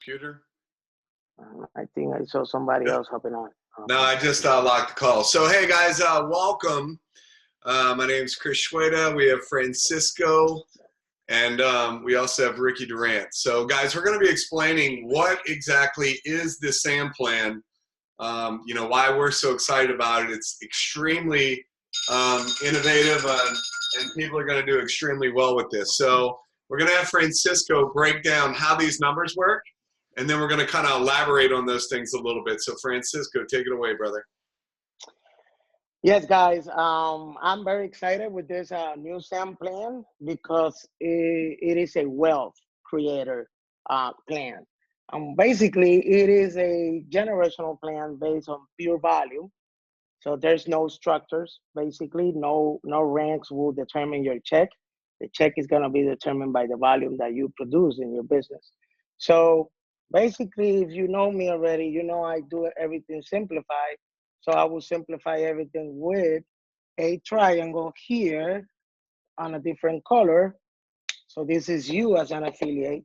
computer? I think I saw somebody else hopping on. No, I just locked the call. So, hey guys, welcome. My name is Chris Schweda. We have Francisco, and we also have Ricky Durant. So, guys, we're going to be explaining what exactly is the SAM plan. Why we're so excited about it. It's extremely innovative, and people are going to do extremely well with this. So, we're going to have Francisco break down how these numbers work. And then we're going to kind of elaborate on those things a little bit. So, Francisco, take it away, brother. Yes, guys. I'm very excited with this new SAM plan because it is a wealth creator plan. Basically, it is a generational plan based on pure value. So there's no structures. Basically, no ranks will determine your check. The check is going to be determined by the volume that you produce in your business. So basically, if you know me already, you know I do everything simplified. So I will simplify everything with a triangle here on a different color. So this is you as an affiliate.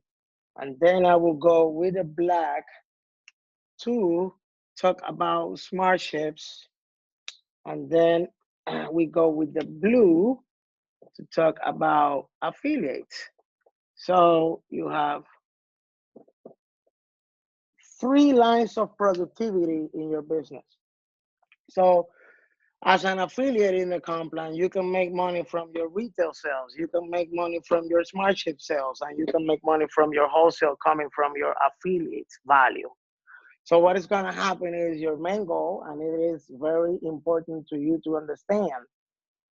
And then I will go with a black to talk about smart ships. And then we go with the blue to talk about affiliates. So you have 3 lines of productivity in your business. So as an affiliate in the comp plan, you can make money from your retail sales, you can make money from your smart ship sales, and you can make money from your wholesale coming from your affiliates value. So what is going to happen is your main goal, and it is very important to you to understand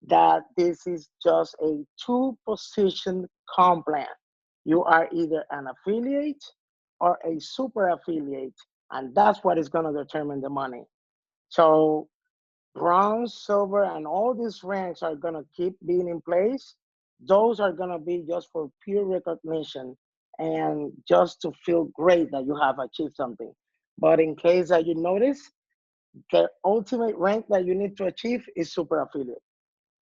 that this is just a 2-position comp plan. You are either an affiliate or a super affiliate, and that's what is going to determine the money. So bronze, silver, and all these ranks are going to keep being in place. Those are going to be just for pure recognition and just to feel great that you have achieved something. But in case that you notice, the ultimate rank that you need to achieve is super affiliate,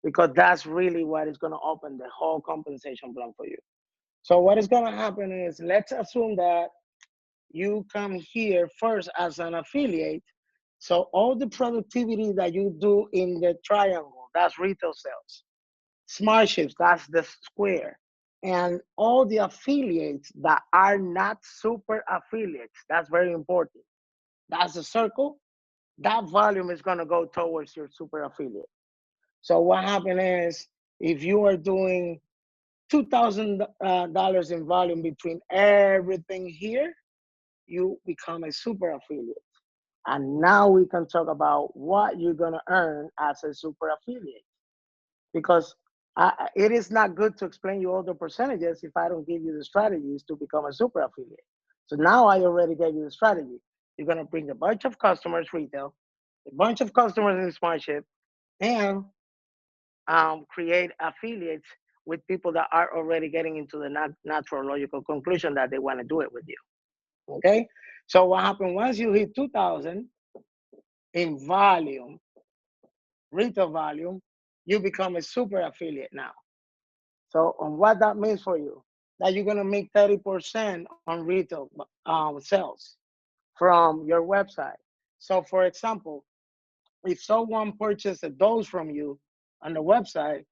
because that's really what is going to open the whole compensation plan for you. So what is going to happen is, let's assume that you come here first as an affiliate. So all the productivity that you do in the triangle, that's retail sales. Smart ships, that's the square. And all the affiliates that are not super affiliates, that's very important. That's the circle. That volume is going to go towards your super affiliate. So what happened is, if you are doing $2,000 in volume between everything here, you become a super affiliate. And now we can talk about what you're going to earn as a super affiliate. Because it is not good to explain you all the percentages if I don't give you the strategies to become a super affiliate. So now I already gave you the strategy. You're going to bring a bunch of customers retail, a bunch of customers in SmartShip, and create affiliates with people that are already getting into the natural logical conclusion that they want to do it with you. Okay? So what happened once you hit 2,000 in volume, retail volume, you become a super affiliate now. So on what that means for you, that you're gonna make 30% on retail sales from your website. So for example, if someone purchases a dose from you on the website,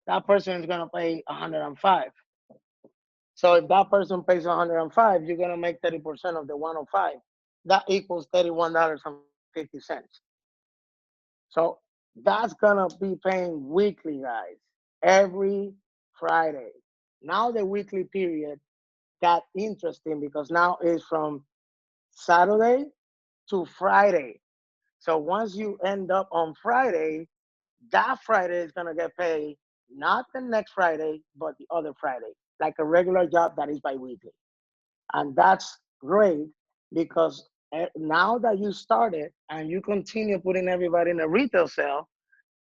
that person is gonna pay 105. So if that person pays 105, you're gonna make 30% of the 105. That equals $31.50. So that's gonna be paying weekly, guys, every Friday. Now the weekly period got interesting because now it's from Saturday to Friday. So once you end up on Friday, that Friday is gonna get paid not the next Friday, but the other Friday, like a regular job that is bi-weekly. And that's great because now that you started and you continue putting everybody in a retail sale,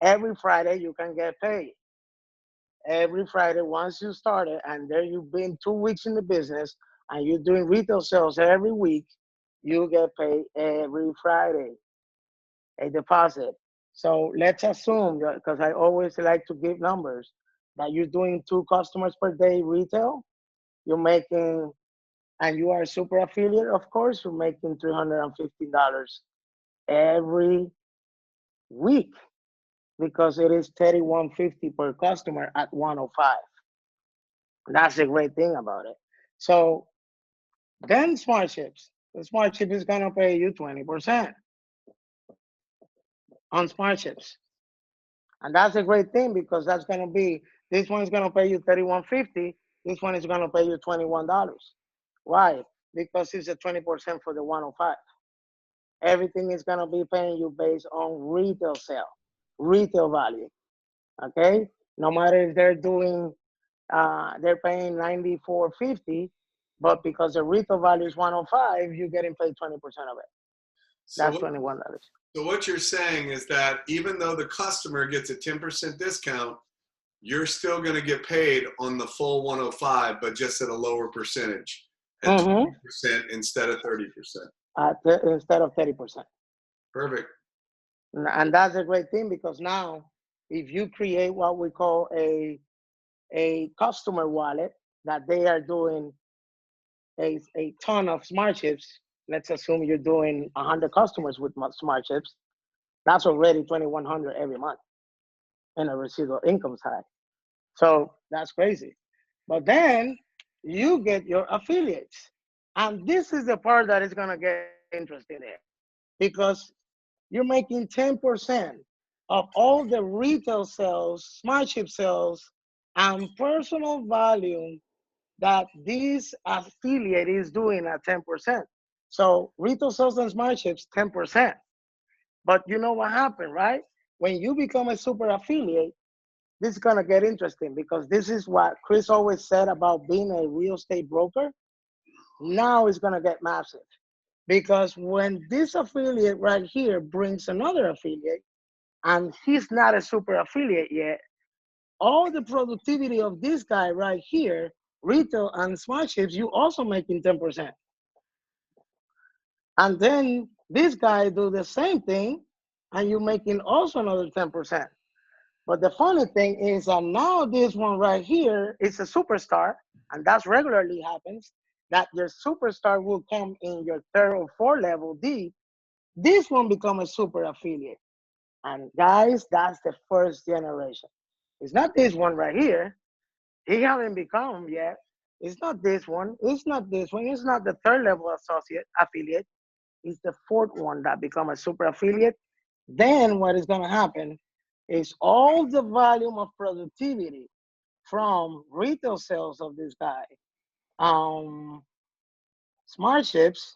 every Friday you can get paid. Every Friday, once you started, and there you've been 2 weeks in the business, and you're doing retail sales every week, you get paid every Friday, a deposit. So let's assume, because I always like to give numbers, that you're doing 2 customers per day retail, you're making and you are a super affiliate, of course, you're making $315 every week because it is 31.50 per customer at 105. That's the great thing about it. So then smart chips. The smart chip is gonna pay you 20% on smart chips. And that's a great thing because that's gonna be this one is gonna pay you 31.50, this one is gonna pay you $21. Why? Because it's a 20% for the 105. Everything is gonna be paying you based on retail sale, retail value. Okay? No matter if they're paying 94.50, but because the retail value is 105, you're getting paid 20% of it. So That's what, $21. so what you're saying is that even though the customer gets a 10% discount, you're still going to get paid on the full 105, but just at a lower percentage, at Mm-hmm. 20% instead of 30%. Instead of 30%. Perfect. And that's a great thing because now if you create what we call a customer wallet that they are doing a ton of smart chips, let's assume you're doing 100 customers with smart chips, that's already 2,100 every month in a residual income side. So that's crazy. But then you get your affiliates. And this is the part that is going to get interesting there because you're making 10% of all the retail sales, smart chip sales, and personal volume that this affiliate is doing at 10%. So retail sales and smart chips, 10%. But you know what happened, right? When you become a super affiliate, this is gonna get interesting because this is what Chris always said about being a real estate broker. Now it's gonna get massive because when this affiliate right here brings another affiliate and he's not a super affiliate yet, all the productivity of this guy right here, retail and smart chips, you also making 10%. And then this guy do the same thing and you're making also another 10%. But the funny thing is that now this one right here is a superstar, and that's regularly happens, that your superstar will come in your third or fourth level deep. This one become a super affiliate. And guys, that's the first generation. It's not this one right here. He haven't become yet. It's not this one. It's not this one. It's not the third level associate affiliate. It's the fourth one that become a super affiliate. Then what is going to happen is all the volume of productivity from retail sales of this guy, um, smart chips,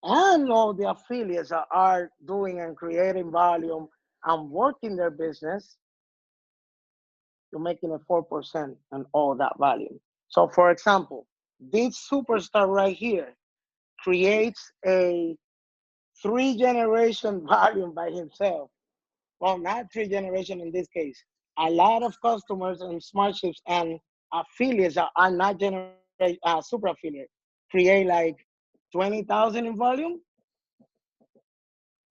and all the affiliates that are doing and creating volume and working their business, you're making a 4% on all that volume. So for example, this superstar right here creates a 3 generation volume by himself. Well, not 3 generation in this case. A lot of customers and smart chips and affiliates that are not super affiliate create like 20,000 in volume.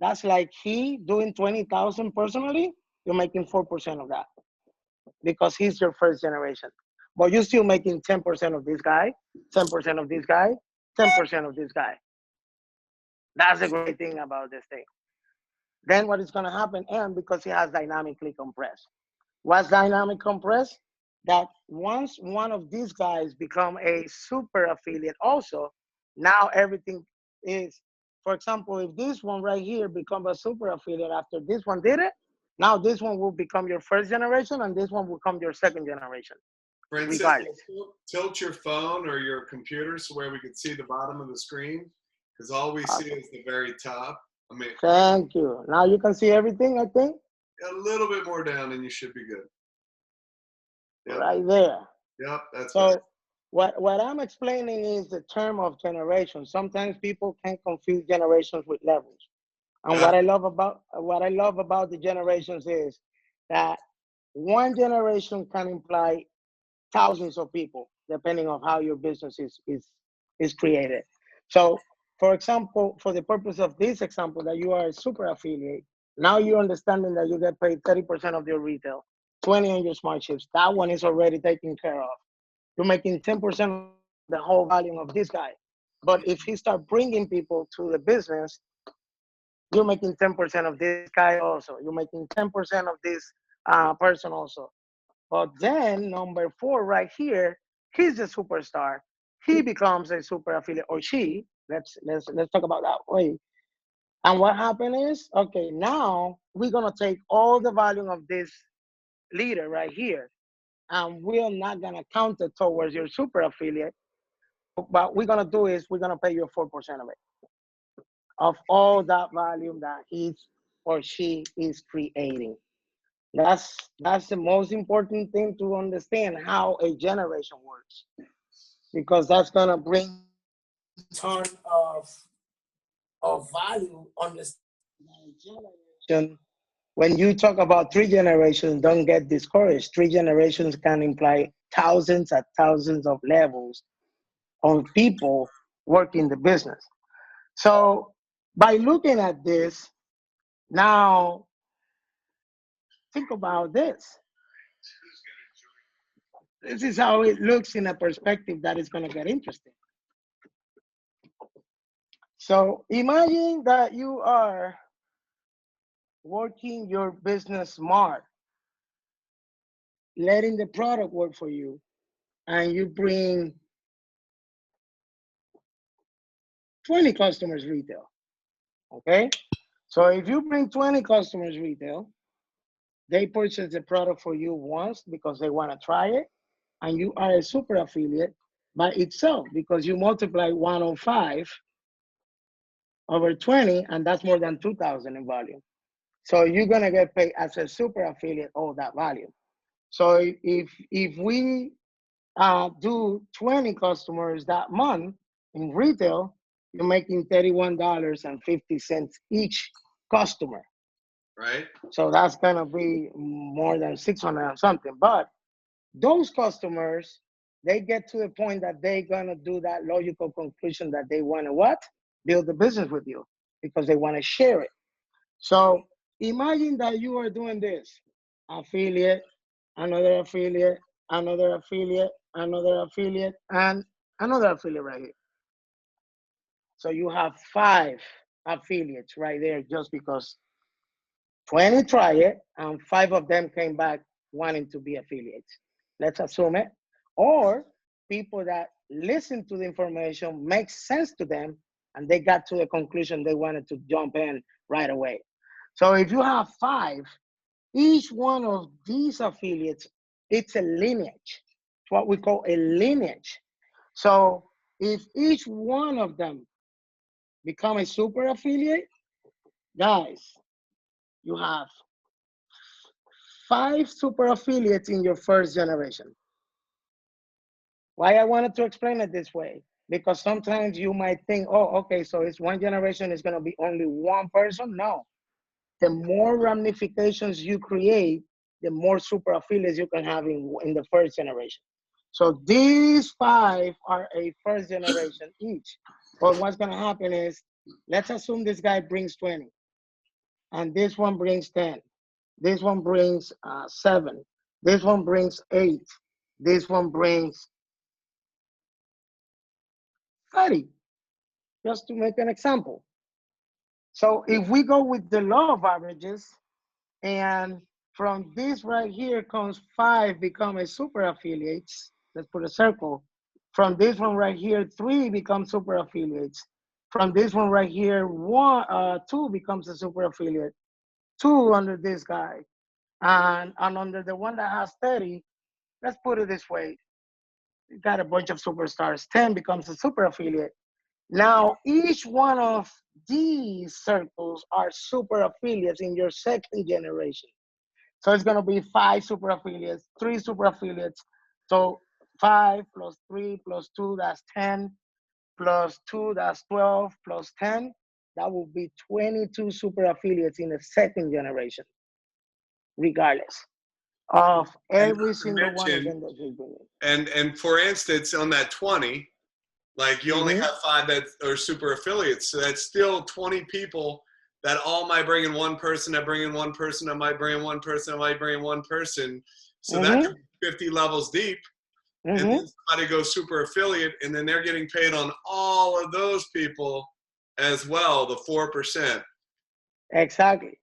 That's like he doing 20,000 personally. You're making 4% of that because he's your first generation. But you're still making 10% of this guy, 10% of this guy, 10% of this guy. That's the great thing about this thing. Then what is going to happen? And because it has dynamically compressed. What's dynamic compressed? That once one of these guys become a super affiliate also, now everything is, for example, if this one right here become a super affiliate after this one did it, now this one will become your first generation and this one will become your second generation, Francisco, regardless. tilt your phone or your computer so where we can see the bottom of the screen, because all we see Awesome. is the very top. I mean, Thank you. Now you can see everything, I think, a little bit more down and you should be good. Yep, right there. yep, that's better. So what I'm explaining is the term of generation. Sometimes people can confuse generations with levels. And what I love about the generations is that one generation can imply thousands of people, depending on how your business is created. So, for example, for the purpose of this example, that you are a super affiliate, now you're understanding that you get paid 30% of your retail, 20 on your smart chips. That one is already taken care of. You're making 10% of the whole volume of this guy. But if he start bringing people to the business, you're making 10% of this guy also. You're making 10% of this person also. But then number 4 right here, he's a superstar. He becomes a super affiliate, or she. Let's talk about that way. And what happened is, okay, now we're gonna take all the volume of this leader right here, and we're not gonna count it towards your super affiliate. What we're gonna do is we're gonna pay you 4% of it, of all that volume that he or she is creating. That's the most important thing to understand how a generation works, because that's gonna bring ton of value on the generation. When you talk about 3 generations, don't get discouraged. 3 generations can imply thousands and thousands of levels of people working the business. So by looking at this, now think about this. This is how it looks in a perspective that is going to get interesting. So imagine that you are working your business smart, letting the product work for you, and you bring 20 customers retail. Okay? So if you bring 20 customers retail, they purchase the product for you once because they want to try it, and you are a super affiliate by itself because you multiply 105 over 20, and that's more than 2,000 in volume. So you're gonna get paid as a super affiliate all that volume. So if we do 20 customers that month in retail, you're making $31.50 each customer. Right. So that's gonna be more than 600 and something. But those customers, they get to the point that they're gonna do that logical conclusion that they wanna what? Build the business with you because they wanna share it. So imagine that you are doing this: affiliate, another affiliate, another affiliate, another affiliate, and another affiliate right here. So you have 5 affiliates right there just because 20 try it and 5 of them came back wanting to be affiliates. Let's assume it. Or people that listen to the information, makes sense to them, and they got to the conclusion they wanted to jump in right away. So if you have 5, each one of these affiliates, it's a lineage. It's what we call a lineage. So if each one of them become a super affiliate, guys, you have 5 super affiliates in your first generation. Why I wanted to explain it this way? Because sometimes you might think, oh, okay, so it's one generation, is going to be only one person. No. The more ramifications you create, the more super affiliates you can have in the first generation. So these 5 are a first generation each. But what's going to happen is, let's assume this guy brings 20, and this one brings 10. This one brings 7. This one brings 8. This one brings 30, just to make an example. So if we go with the law of averages, and from this right here comes 5 become a super affiliates, let's put a circle. From this one right here, 3 become super affiliates. From this one right here, 2 becomes a super affiliate. 2 under this guy. And under the one that has 30, let's put it this way. You got a bunch of superstars. 10 becomes a super affiliate. Now, each one of these circles are super affiliates in your second generation. So it's going to be 5 super affiliates, 3 super affiliates. So 5 plus 3 plus 2, that's 10, plus 2, that's 12, plus 10, that will be 22 super affiliates in the second generation, regardless of And every not to single one of mention, them that you're doing. and for instance, on that 20, like you only have 5 that are super affiliates. So that's still 20 people that all might bring in one person, that bring in one person, that might bring in one person, that might bring in one person. So that could be 50 levels deep. and Mm-hmm. then somebody goes super affiliate, and then they're getting paid on all of those people as well, the 4%. Exactly.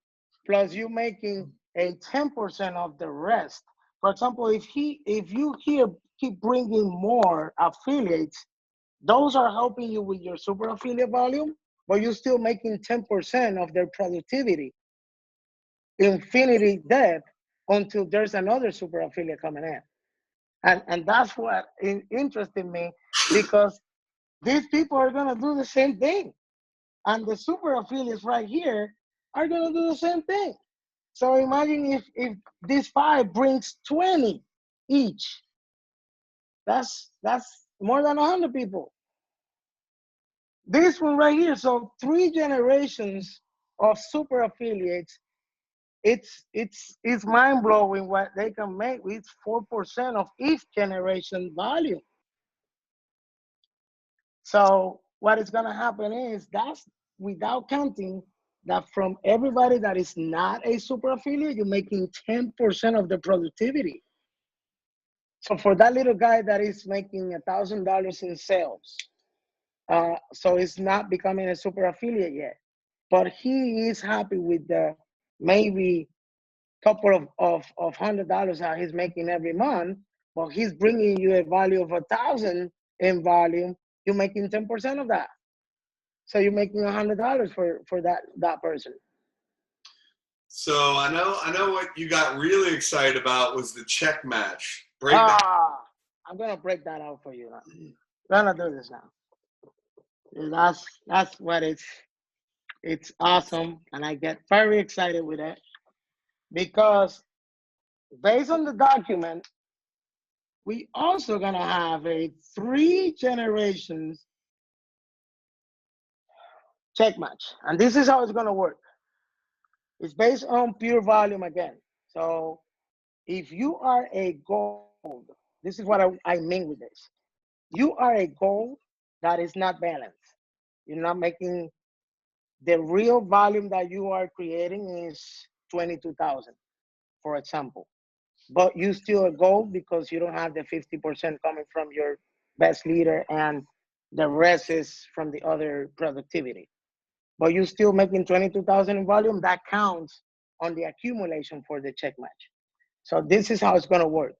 Plus you making a 10% of the rest. For example, if you here keep bringing more affiliates, those are helping you with your super affiliate volume, but you're still making 10% of their productivity, infinity depth, until there's another super affiliate coming in. And that's what interested me, because these people are going to do the same thing. And the super affiliates right here are going to do the same thing. So imagine if this 5 brings 20 each. That's more than 100 people. This one right here, so 3 generations of super affiliates. It's mind blowing what they can make with 4% of each generation volume. So what is gonna happen is that's without counting that from everybody that is not a super affiliate, you're making 10% of the productivity. So for that little guy that is making $1,000 in sales, so it's not becoming a super affiliate yet, but he is happy with the maybe couple of $100 that he's making every month, but he's bringing you a value of 1,000 in volume. You're making 10% of that, so you're making $100 for that person. So I know what you got really excited about was the check match. Break that. I'm gonna break that out for you now. I'm gonna do this now. That's what it's awesome, and I get very excited with it, because based on the document, we also gonna have a 3 generations check match. And this is how it's gonna work. It's based on pure volume again. So if you are a gold, this is what I mean with this. You are a gold that is not balanced. You're not making the real volume that you are creating is 22,000, for example. But you still a gold because you don't have the 50% coming from your best leader, and the rest is from the other productivity. But you're still making 22,000 in volume. That counts on the accumulation for the check match. So this is how it's going to work.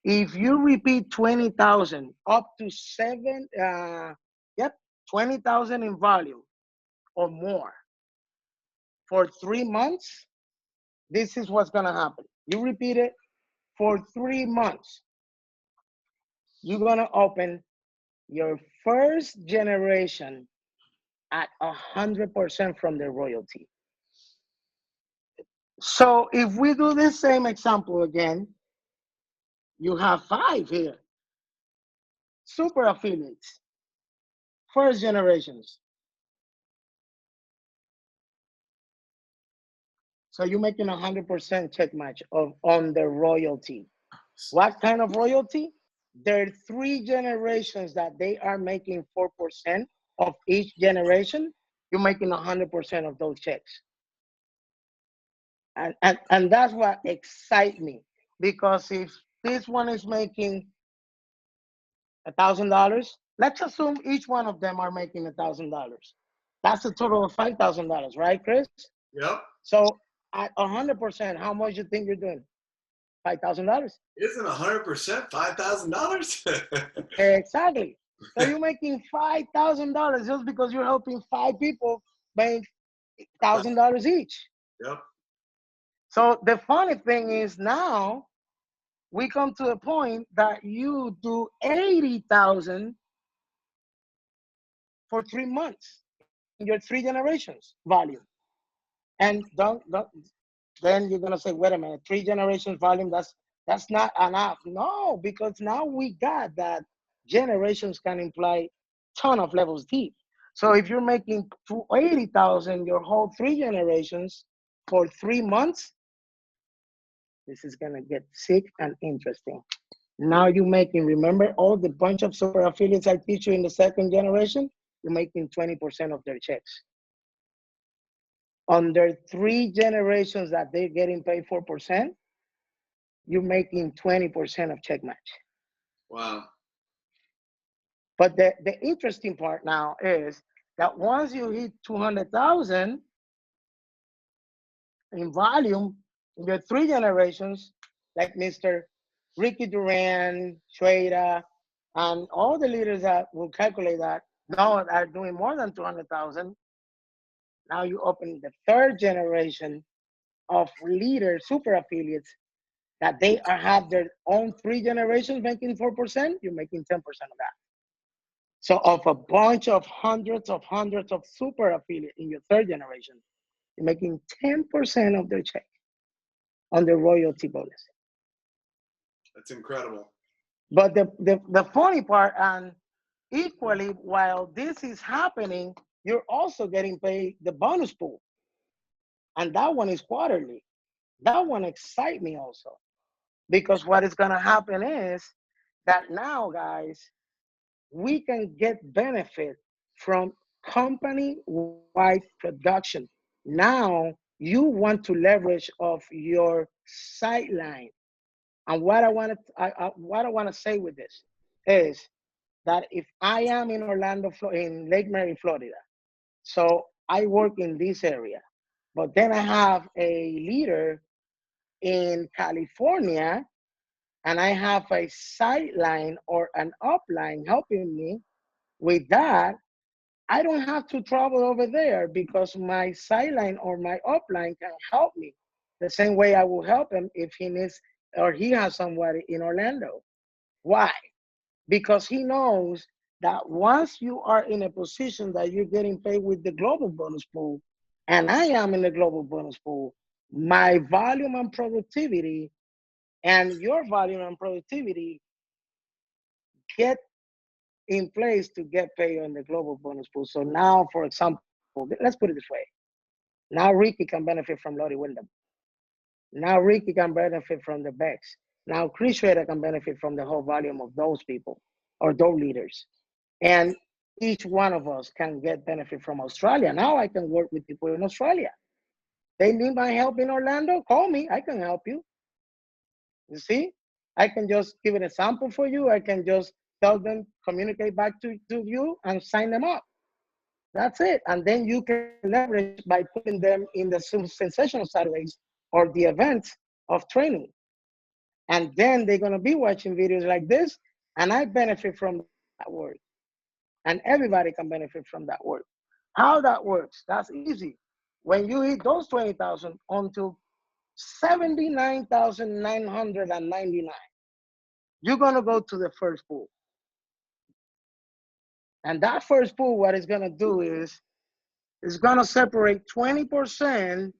If you repeat 20,000 up to 20,000 in volume or more for 3 months, this is what's going to happen. You repeat it for 3 months. You're going to open your first generation at 100% from the royalty. So if we do this same example again, you have 5 here. Super affiliates, first generations. So you're making 100% check match on the royalty. What kind of royalty? There are 3 generations that they are making 4% of each generation. You're making 100% of those checks. And that's what excites me, because if this one is making $1,000, let's assume each one of them are making $1,000. That's a total of $5,000, right, Chris? Yep. So at 100%, how much you think you're doing? $5,000. Isn't 100% $5,000? Exactly. So you're making $5,000 just because you're helping 5 people make $1,000 each. Yep. So the funny thing is, now we come to a point that you do 80,000 for 3 months in your 3 generations volume. And don't then you're gonna say, wait a minute, 3 generations volume, that's not enough. No, because now we got that generations can imply ton of levels deep. So if you're making 80,000 your whole 3 generations for 3 months, this is gonna get sick and interesting. Now you're making, remember all the bunch of super affiliates I teach you in the 2nd generation, you're making 20% of their checks. Under 3 generations that they're getting paid 4%, you're making 20% of check match. Wow. But the interesting part now is that once you hit 200,000 in volume, in your three generations, like Mr. Ricky Duran, Shweta, and all the leaders that will calculate that now are doing more than 200,000. Now you open the third generation of leaders, super affiliates, that they have their own three generations making 4%, you're making 10% of that. So of a bunch of hundreds of super affiliates in your third generation, you're making 10% of their check on the royalty bonus. That's incredible. But the funny part, and equally, while this is happening, you're also getting paid the bonus pool. And that one is quarterly. That one excites me also. Because what is going to happen is that now, guys, we can get benefit from company-wide production. Now you want to leverage of your sideline. And what I want to say with this is that if I am in Orlando, in Lake Mary, Florida, so I work in this area, but then I have a leader in California, and I have a sideline or an upline helping me with that, I don't have to travel over there because my sideline or my upline can help me the same way I will help him if he needs or he has somebody in Orlando. Why? Because he knows that once you are in a position that you're getting paid with the global bonus pool, and I am in the global bonus pool, my volume and productivity and your volume and productivity get in place to get paid on the global bonus pool. So now, for example, let's put it this way. Now Ricky can benefit from Lottie Wyndham. Now Ricky can benefit from the Bex. Now Chris Schrader can benefit from the whole volume of those people or those leaders. And each one of us can get benefit from Australia. Now I can work with people in Australia. They need my help in Orlando, call me, I can help you. You see? I can just give an example for you. I can just tell them, communicate back to you and sign them up. That's it. And then you can leverage by putting them in the sensational Saturdays or the events of training. And then they're going to be watching videos like this, and I benefit from that work. And everybody can benefit from that work. How that works, that's easy. When you hit those 20,000 onto 79,999, you're going to go to the first pool. And that first pool, what it's going to do is it's going to separate 20%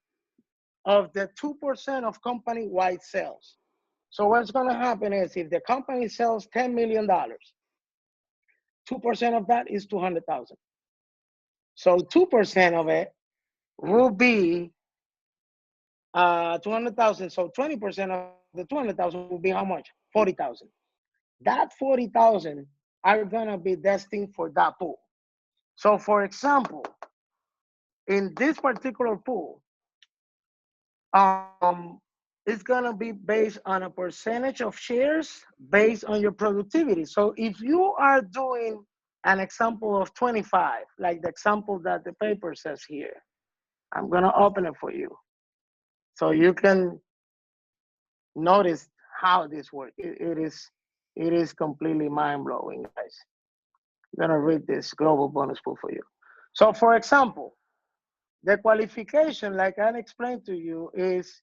of the 2% of company-wide sales. So what's going to happen is if the company sells $10 million, 2% of that is 200,000. So 2% of it will be 200,000. So 20% of the 200,000 will be how much? 40,000. That 40,000 are going to be destined for that pool. So for example, in this particular pool, it's gonna be based on a percentage of shares based on your productivity. So if you are doing an example of 25, like the example that the paper says here, I'm gonna open it for you. So you can notice how this works. It is completely mind-blowing, guys. I'm gonna read this global bonus pool for you. So for example, the qualification, like I explained to you, is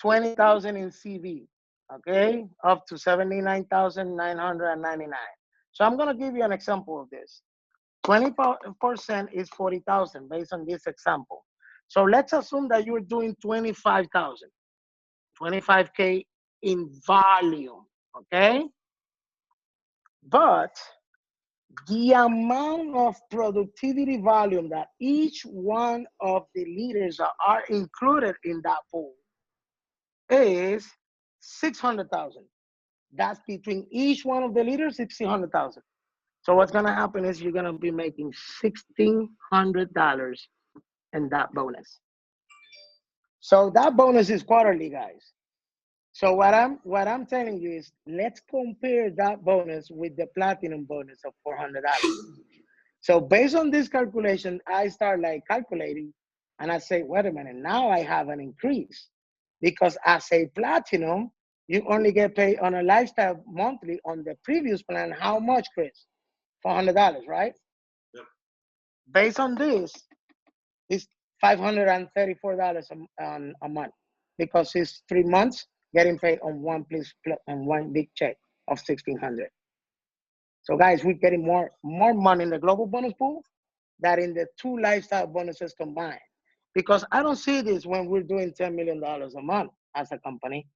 20,000 in CV, okay, up to 79,999. So I'm gonna give you an example of this. 20% is 40,000 based on this example. So let's assume that you're doing 25,000, 25K in volume, okay? But the amount of productivity volume that each one of the leaders are included in that pool is 600,000. That's between each one of the leaders, 600,000. So what's gonna happen is you're gonna be making $1,600 in that bonus. So that bonus is quarterly, guys. So what I'm telling you is let's compare that bonus with the platinum bonus of $400. So based on this calculation, I start like calculating and I say, wait a minute, now I have an increase because as a platinum, you only get paid on a lifestyle monthly on the previous plan. How much, Chris? $400, right? Yep. Based on this, it's $534 a month because it's 3 months getting paid on on one big check of 1,600. So guys, we're getting more money in the global bonus pool than in the two lifestyle bonuses combined. Because I don't see this when we're doing $10 million a month as a company.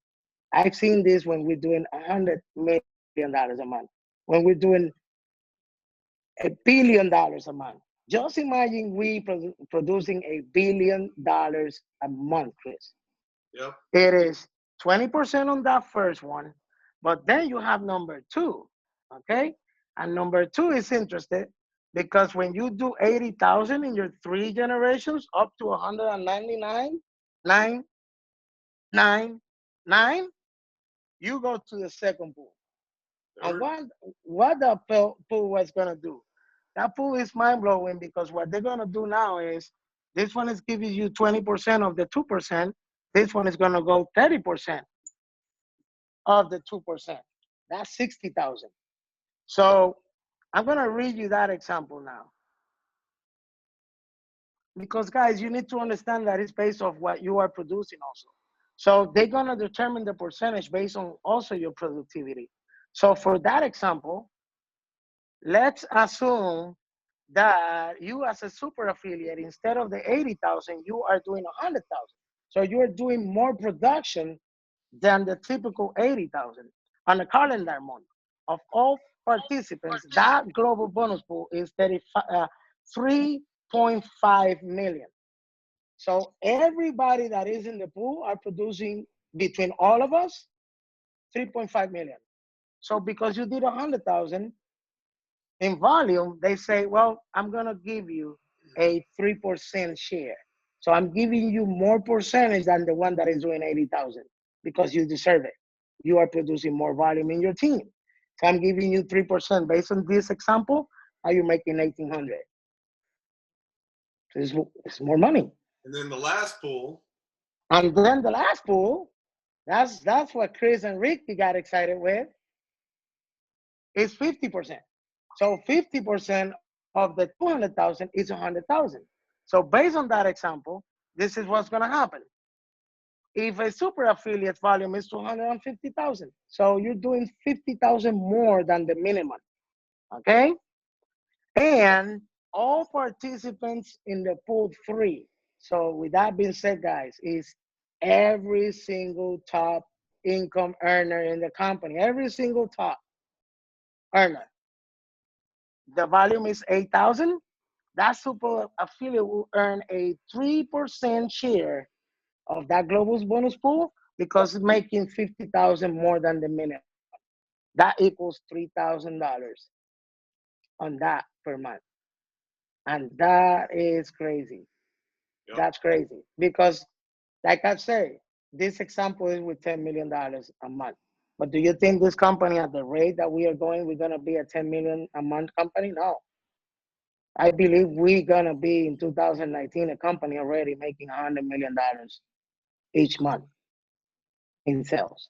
I've seen this when we're doing $100 million a month, when we're doing $1 billion a month. Just imagine we producing $1 billion a month, Chris. Yep. It is 20% on that first one, but then you have number two, okay? And number two is interested because when you do 80,000 in your 3 generations up to 199, 999, you go to the second pool. And what the pool was gonna do? That pool is mind blowing because what they're gonna do now is this one is giving you 20% of the 2%. This one is gonna go 30% of the 2%. That's 60,000. So I'm gonna read you that example now. Because guys, you need to understand that it's based off what you are producing also. So they're gonna determine the percentage based on also your productivity. So for that example, let's assume that you as a super affiliate, instead of the 80,000, you are doing 100,000. So you're doing more production than the typical 80,000 on a calendar month. Of all participants, that global bonus pool is 3.5 million. So everybody that is in the pool are producing between all of us 3.5 million. So because you did 100,000 in volume, they say, well, I'm gonna give you a 3% share. So I'm giving you more percentage than the one that is doing 80,000 because you deserve it. You are producing more volume in your team. So I'm giving you 3% based on this example. Are you making 1,800? So it's more money. And then the last pool. And then the last pool, that's what Chris and Ricky got excited with, is 50%. So 50% of the 200,000 is 100,000. So based on that example, this is what's going to happen. If a super affiliate volume is 250,000, so you're doing 50,000 more than the minimum, okay? And all participants in the pool 3. So with that being said, guys, is every single top income earner in the company, every single top earner. The volume is 8,000. That super affiliate will earn a 3% share of that global bonus pool because it's making 50,000 more than the minimum. That equals $3,000 on that per month. And that is crazy. Yep. That's crazy because, like I say, this example is with $10 million a month. But do you think this company, at the rate that we are going, we're going to be a 10 million a month company? No. I believe we're going to be in 2019 a company already making $100 million each month in sales.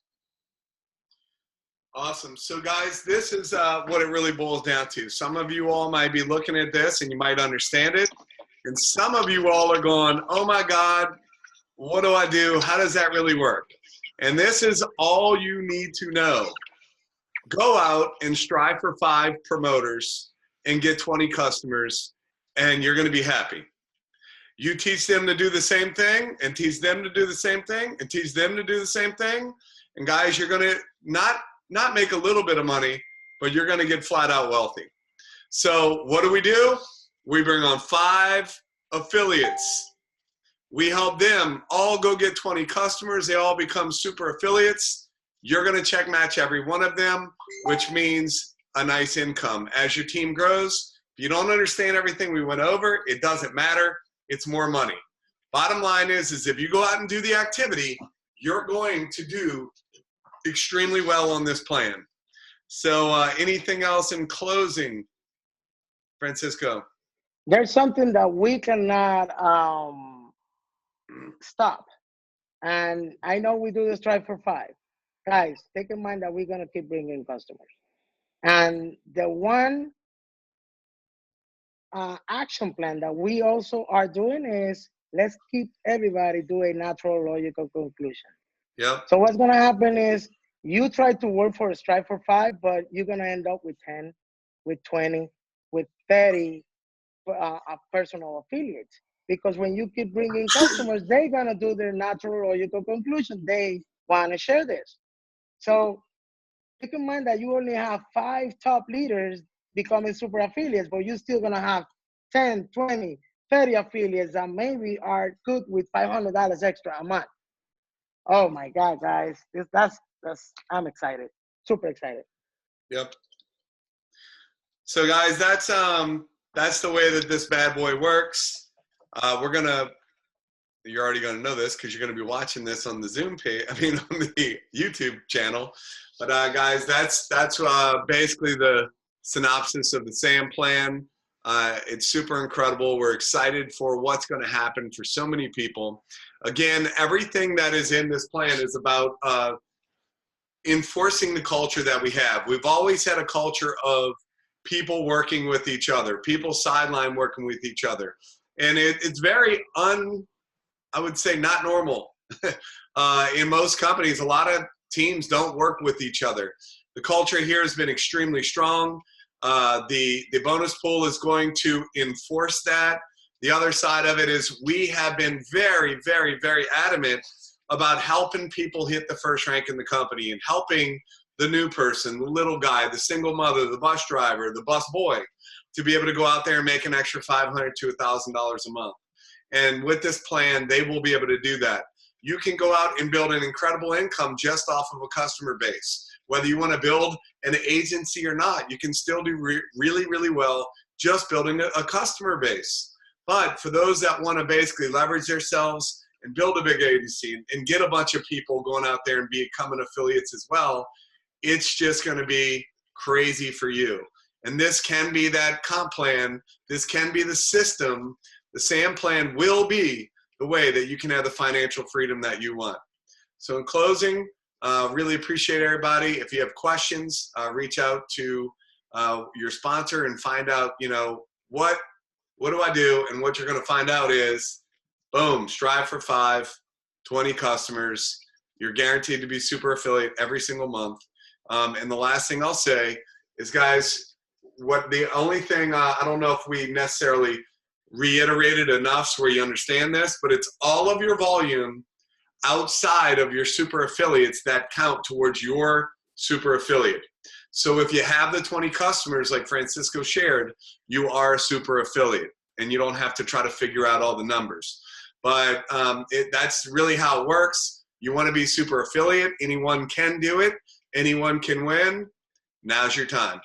Awesome. So guys, this is what it really boils down to. Some of you all might be looking at this and you might understand it. And some of you all are going, oh my God, what do I do? How does that really work? And this is all you need to know. Go out and strive for 5 promoters and get 20 customers and you're going to be happy. You teach them to do the same thing and teach them to do the same thing and teach them to do the same thing. And guys, you're going to not make a little bit of money, but you're going to get flat out wealthy. So what do? We bring on 5 affiliates. We help them all go get 20 customers. They all become super affiliates. You're going to check match every one of them, which means a nice income. As your team grows, if you don't understand everything we went over, it doesn't matter. It's more money. Bottom line is if you go out and do the activity, you're going to do extremely well on this plan. So anything else in closing, Francisco? There's something that we cannot stop. And I know we do the strive for 5. Guys, take in mind that we're going to keep bringing customers. And the one action plan that we also are doing is let's keep everybody do a natural logical conclusion. Yep. So what's going to happen is you try to work for a strive for 5, but you're going to end up with 10, with 20, with 30 personal affiliates. Because when you keep bringing customers, they're going to do their natural logical conclusion. They want to share this. So keep in mind that you only have 5 top leaders becoming super affiliates, but you're still going to have 10, 20, 30 affiliates that maybe are good with $500 extra a month. Oh my God, guys. That's I'm excited. Super excited. Yep. So guys, that's the way that this bad boy works. You're already gonna know this because you're gonna be watching this on the Zoom page. I mean, on the YouTube channel. But guys, that's basically the synopsis of the SAM plan. It's super incredible. We're excited for what's going to happen for so many people. Again, everything that is in this plan is about enforcing the culture that we have. We've always had a culture of people working with each other, people sideline working with each other. And it's very I would say not normal. In most companies, a lot of teams don't work with each other. The culture here has been extremely strong. The bonus pool is going to enforce that. The other side of it is we have been very, very, very adamant about helping people hit the first rank in the company and helping the new person, the little guy, the single mother, the bus driver, the bus boy, to be able to go out there and make an extra $500 to $1,000 a month. And with this plan, they will be able to do that. You can go out and build an incredible income just off of a customer base. Whether you want to build an agency or not, you can still do really, really well just building a customer base. But for those that want to basically leverage themselves and build a big agency and get a bunch of people going out there and becoming affiliates as well, it's just going to be crazy for you. And this can be that comp plan. This can be the system. The SAM plan will be the way that you can have the financial freedom that you want. So in closing, really appreciate everybody. If you have questions, reach out to your sponsor and find out, what do I do? And what you're going to find out is, boom, strive for 5, 20 customers. You're guaranteed to be super affiliate every single month. And the last thing I'll say is, guys, the only thing, I don't know if we necessarily reiterated enough so where you understand this, but it's all of your volume outside of your super affiliates that count towards your super affiliate. So if you have the 20 customers like Francisco shared, you are a super affiliate and you don't have to try to figure out all the numbers. But that's really how it works. You want to be super affiliate. Anyone can do it. Anyone can win. Now's your time.